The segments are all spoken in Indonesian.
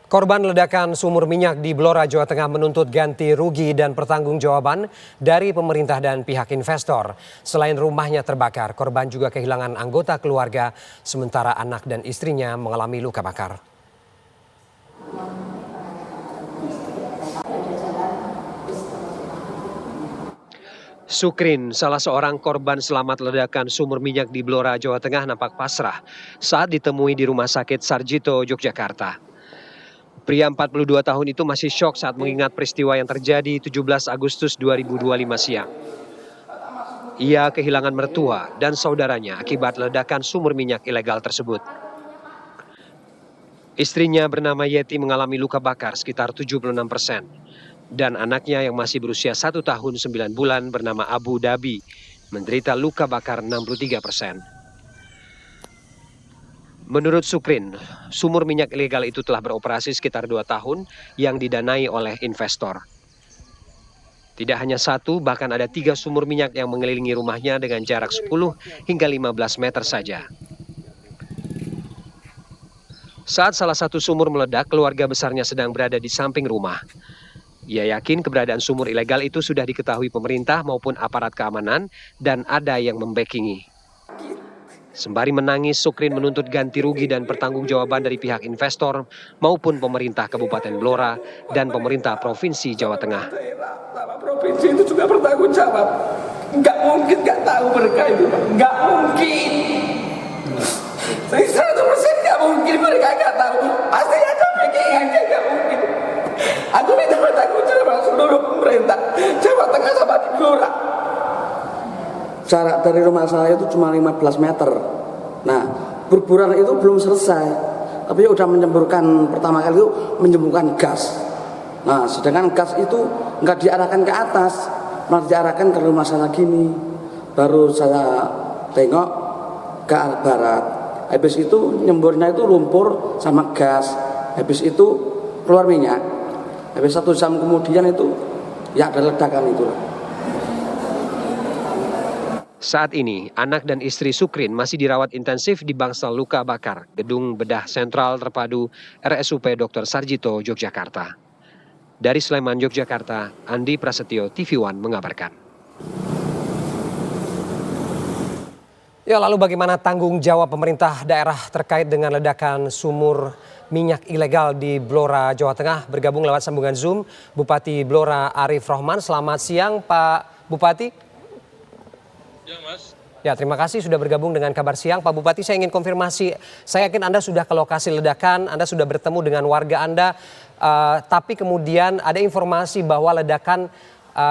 Korban ledakan sumur minyak di Blora, Jawa Tengah menuntut ganti rugi dan pertanggungjawaban dari pemerintah dan pihak investor. Selain rumahnya terbakar, korban juga kehilangan anggota keluarga, sementara anak dan istrinya mengalami luka bakar. Sukrin, salah seorang korban selamat ledakan sumur minyak di Blora, Jawa Tengah, nampak pasrah saat ditemui di Rumah Sakit Sarjito, Yogyakarta. Pria 42 tahun itu masih syok saat mengingat peristiwa yang terjadi 17 Agustus 2025 siang. Ia kehilangan mertua dan saudaranya akibat ledakan sumur minyak ilegal tersebut. Istrinya bernama Yeti mengalami luka bakar sekitar 76%. Dan anaknya yang masih berusia 1 tahun 9 bulan bernama Abu Dhabi menderita luka bakar 63%. Menurut Sukrin, sumur minyak ilegal itu telah beroperasi sekitar 2 tahun yang didanai oleh investor. Tidak hanya satu, bahkan ada 3 sumur minyak yang mengelilingi rumahnya dengan jarak 10 hingga 15 meter saja. Saat salah satu sumur meledak, keluarga besarnya sedang berada di samping rumah. Ia yakin keberadaan sumur ilegal itu sudah diketahui pemerintah maupun aparat keamanan dan ada yang membackingi. Sembari menangis, Sukrin menuntut ganti rugi dan pertanggungjawaban dari pihak investor maupun pemerintah Kabupaten Blora dan pemerintah Provinsi Jawa Tengah. Provinsi itu juga bertanggung jawab. Nggak mungkin nggak tahu mereka itu, nggak mungkin. 100% nggak mungkin mereka nggak tahu. Pasti ada backingannya, nggak mungkin. Aku minta bertanggung jawab seluruh pemerintah Jawa Tengah sama di Blora. Jarak dari rumah saya itu cuma 15 meter. Nah, burburan itu belum selesai. Tapi udah menyemburkan, pertama kali itu menyemburkan gas. Nah, sedangkan gas itu nggak diarahkan ke atas, malah diarahkan ke rumah saya gini. Baru saya tengok ke arah barat. Habis itu nyemburnya itu lumpur sama gas. Habis itu keluar minyak. Habis 1 jam kemudian itu ya ada ledakan itu. Saat ini, anak dan istri Sukrin masih dirawat intensif di bangsal luka bakar, Gedung Bedah Sentral Terpadu RSUP Dr. Sarjito, Yogyakarta. Dari Sleman, Yogyakarta, Andi Prasetyo, TV One mengabarkan. Ya, lalu bagaimana tanggung jawab pemerintah daerah terkait dengan ledakan sumur minyak ilegal di Blora, Jawa Tengah? Bergabung lewat sambungan Zoom, Bupati Blora Arif Rohman. Selamat siang, Pak Bupati. Ya, Mas. Ya, terima kasih sudah bergabung dengan Kabar Siang. Pak Bupati, saya ingin konfirmasi. Saya yakin Anda sudah ke lokasi ledakan, Anda sudah bertemu dengan warga Anda. Tapi kemudian ada informasi bahwa ledakan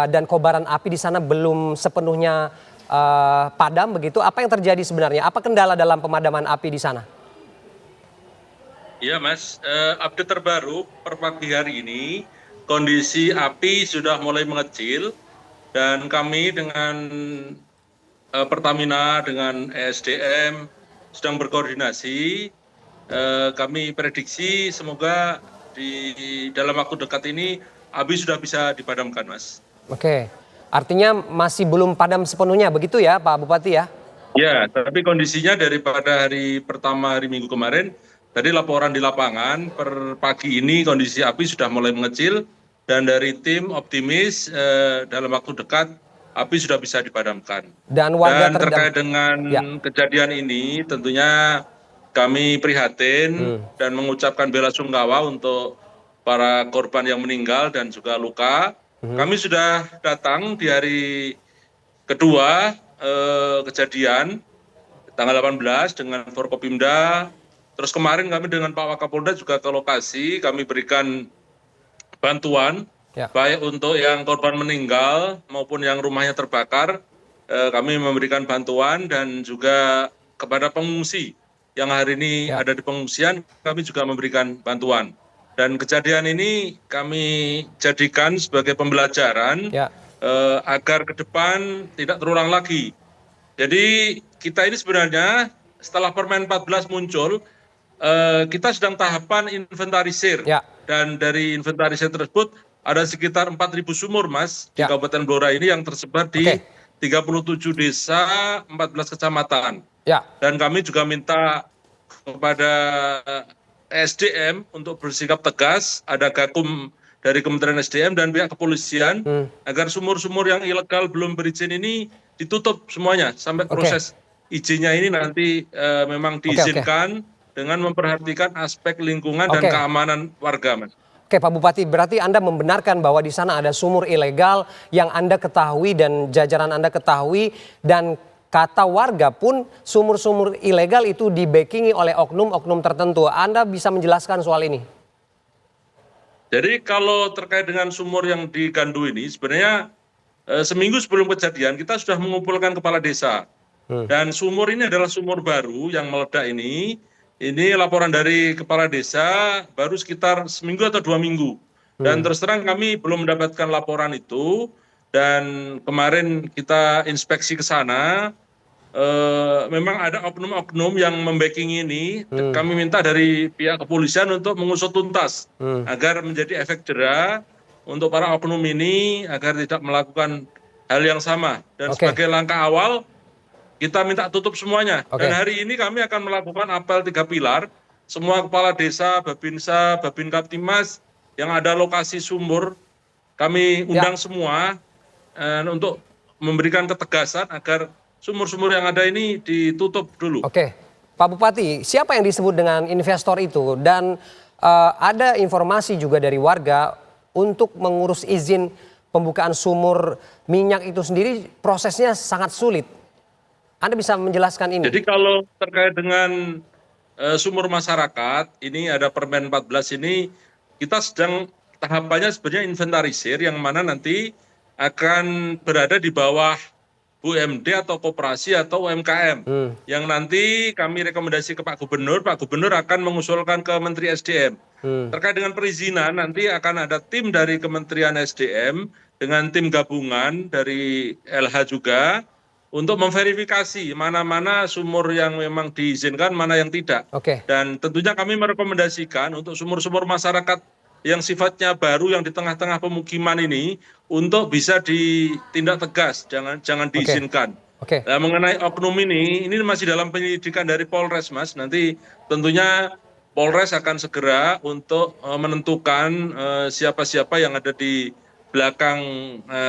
dan kobaran api di sana belum sepenuhnya padam begitu. Apa yang terjadi sebenarnya? Apa kendala dalam pemadaman api di sana? Iya, Mas. Update terbaru per pagi hari ini, kondisi api sudah mulai mengecil dan kami dengan Pertamina dengan ESDM sedang berkoordinasi. Kami prediksi semoga di dalam waktu dekat ini api sudah bisa dipadamkan, Mas. Oke, artinya masih belum padam sepenuhnya begitu ya, Pak Bupati ya? Ya, tapi kondisinya daripada hari pertama hari Minggu kemarin, tadi laporan di lapangan per pagi ini kondisi api sudah mulai mengecil dan dari tim optimis dalam waktu dekat api sudah bisa dipadamkan. Dan terkait dengan kejadian ini tentunya kami prihatin dan mengucapkan bela sungkawa untuk para korban yang meninggal dan juga luka. Kami sudah datang di hari kedua kejadian tanggal 18 dengan Forkopimda. Terus kemarin kami dengan Pak Wakapolda juga ke lokasi, kami berikan bantuan. Ya. Baik untuk yang korban meninggal maupun yang rumahnya terbakar, kami memberikan bantuan dan juga kepada pengungsi yang hari ini ada di pengungsian, kami juga memberikan bantuan. Dan kejadian ini kami jadikan sebagai pembelajaran agar ke depan tidak terulang lagi. Jadi kita ini sebenarnya setelah Permen 14 muncul, kita sedang tahapan inventarisir. Dan dari inventarisir tersebut, ada sekitar 4.000 sumur, Mas, di Kabupaten Blora ini yang tersebar di 37 desa, 14 kecamatan. Dan kami juga minta kepada SDM untuk bersikap tegas, ada Gakum dari Kementerian SDM dan pihak kepolisian agar sumur-sumur yang ilegal belum berizin ini ditutup semuanya sampai proses izinnya ini nanti memang diizinkan dengan memperhatikan aspek lingkungan dan keamanan warga, Mas. Oke Pak Bupati, berarti Anda membenarkan bahwa di sana ada sumur ilegal yang Anda ketahui dan jajaran Anda ketahui, dan kata warga pun sumur-sumur ilegal itu dibackingi oleh oknum-oknum tertentu. Anda bisa menjelaskan soal ini? Jadi kalau terkait dengan sumur yang di Gandu ini, sebenarnya seminggu sebelum kejadian kita sudah mengumpulkan kepala desa. Dan sumur ini adalah sumur baru yang meledak ini. Ini laporan dari kepala desa baru sekitar seminggu atau 2 minggu. Dan terus terang kami belum mendapatkan laporan itu. Dan kemarin kita inspeksi ke sana, memang ada oknum-oknum yang membacking ini. Kami minta dari pihak kepolisian untuk mengusut tuntas agar menjadi efek jera untuk para oknum ini agar tidak melakukan hal yang sama. Dan sebagai langkah awal, kita minta tutup semuanya. Dan hari ini kami akan melakukan apel 3 pilar. Semua kepala desa, Babinsa, Babin Kaptimas yang ada lokasi sumur, kami undang semua untuk memberikan ketegasan agar sumur-sumur yang ada ini ditutup dulu. Oke, Pak Bupati, siapa yang disebut dengan investor itu? Dan ada informasi juga dari warga untuk mengurus izin pembukaan sumur minyak itu sendiri prosesnya sangat sulit. Anda bisa menjelaskan ini? Jadi kalau terkait dengan sumur masyarakat, ini ada Permen 14 ini, kita sedang tahapannya sebenarnya inventarisir yang mana nanti akan berada di bawah BUMD atau koperasi atau UMKM. Yang nanti kami rekomendasi ke Pak Gubernur akan mengusulkan ke Menteri SDM. Terkait dengan perizinan, nanti akan ada tim dari Kementerian SDM dengan tim gabungan dari LH juga, untuk memverifikasi mana-mana sumur yang memang diizinkan, mana yang tidak. Dan tentunya kami merekomendasikan untuk sumur-sumur masyarakat yang sifatnya baru yang di tengah-tengah pemukiman ini untuk bisa ditindak tegas, jangan diizinkan. Nah, mengenai oknum ini masih dalam penyelidikan dari Polres, Mas. Nanti tentunya Polres akan segera untuk menentukan siapa-siapa yang ada di belakang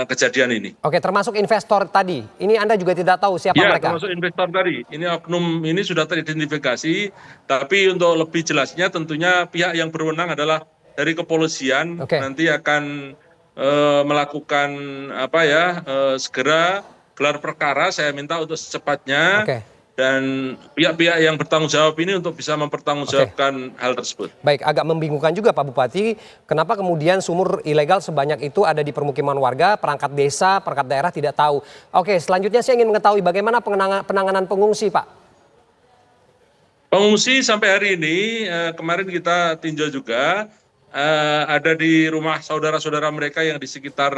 kejadian ini. Oke, termasuk investor tadi. Ini Anda juga tidak tahu siapa mereka? Ya, termasuk investor tadi. Ini oknum ini sudah teridentifikasi, tapi untuk lebih jelasnya tentunya pihak yang berwenang adalah dari kepolisian. Nanti akan melakukan segera gelar perkara. Saya minta untuk secepatnya. Dan pihak-pihak yang bertanggung jawab ini untuk bisa mempertanggungjawabkan hal tersebut. Baik, agak membingungkan juga Pak Bupati, kenapa kemudian sumur ilegal sebanyak itu ada di permukiman warga, perangkat desa, perangkat daerah tidak tahu. Oke, selanjutnya saya ingin mengetahui bagaimana penanganan pengungsi, Pak. Pengungsi sampai hari ini, kemarin kita tinjau juga, ada di rumah saudara-saudara mereka yang di sekitar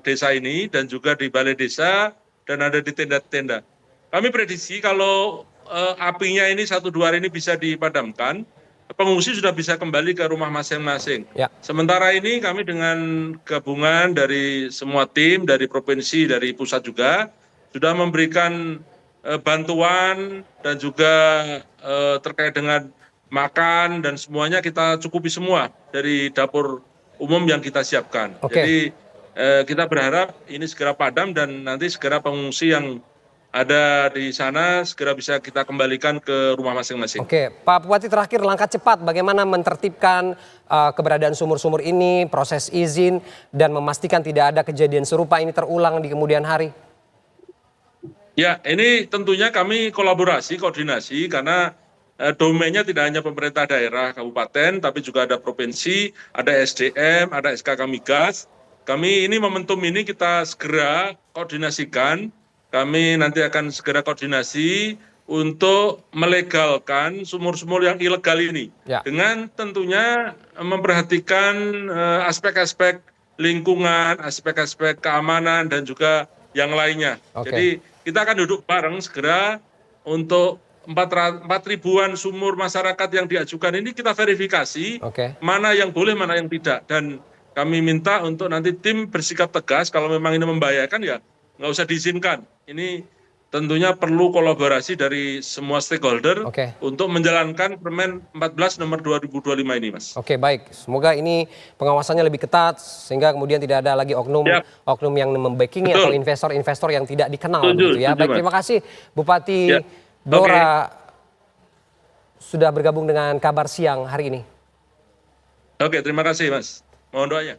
desa ini, dan juga di balai desa, dan ada di tenda-tenda. Kami prediksi kalau apinya ini 1-2 hari ini bisa dipadamkan, pengungsi sudah bisa kembali ke rumah masing-masing. Sementara ini kami dengan gabungan dari semua tim, dari provinsi, dari pusat juga, sudah memberikan bantuan dan juga terkait dengan makan dan semuanya kita cukupi semua dari dapur umum yang kita siapkan. Jadi kita berharap ini segera padam dan nanti segera pengungsi yang ada di sana segera bisa kita kembalikan ke rumah masing-masing. Oke, Pak Bupati, terakhir langkah cepat bagaimana menertibkan keberadaan sumur-sumur ini, proses izin, dan memastikan tidak ada kejadian serupa ini terulang di kemudian hari? Ya, ini tentunya kami kolaborasi, koordinasi, karena domainnya tidak hanya pemerintah daerah, kabupaten, tapi juga ada provinsi, ada SDM, ada SKK Migas. Kami ini momentum ini kita segera koordinasikan, kami nanti akan segera koordinasi untuk melegalkan sumur-sumur yang ilegal ini. Dengan tentunya memperhatikan aspek-aspek lingkungan, aspek-aspek keamanan, dan juga yang lainnya. Jadi kita akan duduk bareng segera untuk 4.000-an sumur masyarakat yang diajukan ini kita verifikasi, mana yang boleh, mana yang tidak. Dan kami minta untuk nanti tim bersikap tegas, kalau memang ini membahayakan ya nggak usah diizinkan. Ini tentunya perlu kolaborasi dari semua stakeholder Oke. untuk menjalankan Permen 14 nomor 2025 ini, Mas. Oke, baik. Semoga ini pengawasannya lebih ketat sehingga kemudian tidak ada lagi oknum yang membackingi atau investor-investor yang tidak dikenal begitu ya. Baik, Mas. terima kasih Bupati Ya. Blora sudah bergabung dengan Kabar Siang hari ini. Oke, terima kasih, Mas. Mohon doanya.